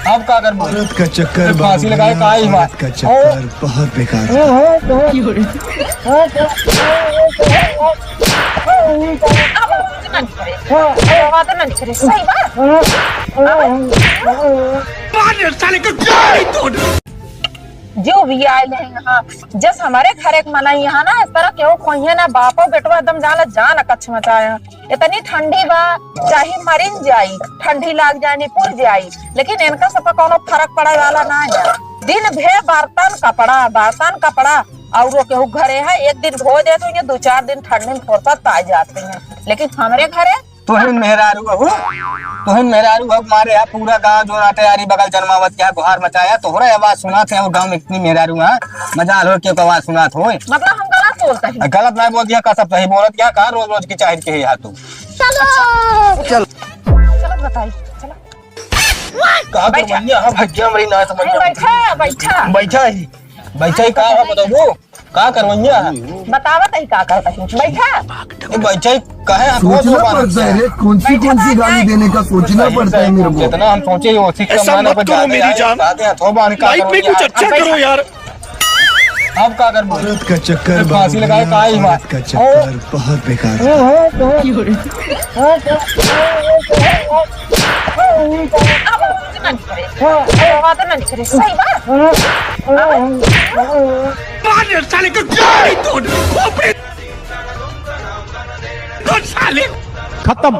अब का कर औरत का चक्कर फांसी लगाए का ही बात औरत का चक्कर बहुत बेकार है। सही बात। जो भी आए हैं यहाँ जस हमारे घर एक मना यहाँ ना इस तरह क्यों खोइए ना बापो बेटवा एकदम जाला जान कच्छ मचाया। इतनी ठंडी बा चाहे मरीन जाई ठंडी लाग जाए नहीं पुर जाई लेकिन इनका सब कोनो फर्क पड़े वाला ना है। दिन भे बर्तन कपड़ा और केहू घरे है एक दिन धो दे तो ये 2-4 दिन ठंडी में फुर्सत आ जाते हैं लेकिन हमारे घरे तुहिन मेहरारू अब मारे यहाँ पूरा गांव जो नाटे यारी बगल जन्मावत क्या गुहार मचाया तोहरा आवाज सुना थे वो गांव में इतनी मेहरारू है मजा लो क्यों आवाज सुना हो मतलब हम गलत बोलते हैं। गलत नहीं बोल दिया का सब सही बोलत क्या कहा रोज रोज की चाहे के यहाँ तू चलो बताइए कहा भैया हाँ भैया हमारी ना समझ बैठा ही कहा बताओ का करवैया बतावत ही का करता है बैठा बैठा ही कहे सोचना पड़ता है रे, कौन सी गाली देने का सोचना पड़ता है मेरे को। जितना हम सोचे वो उसी कमाने पर कुछ अच्छा करो यार। अब का कर औरत का चक्कर फांसी लगाए का ही बात औरत का चक्कर बहुत बेकार है। सही बात। खत्म।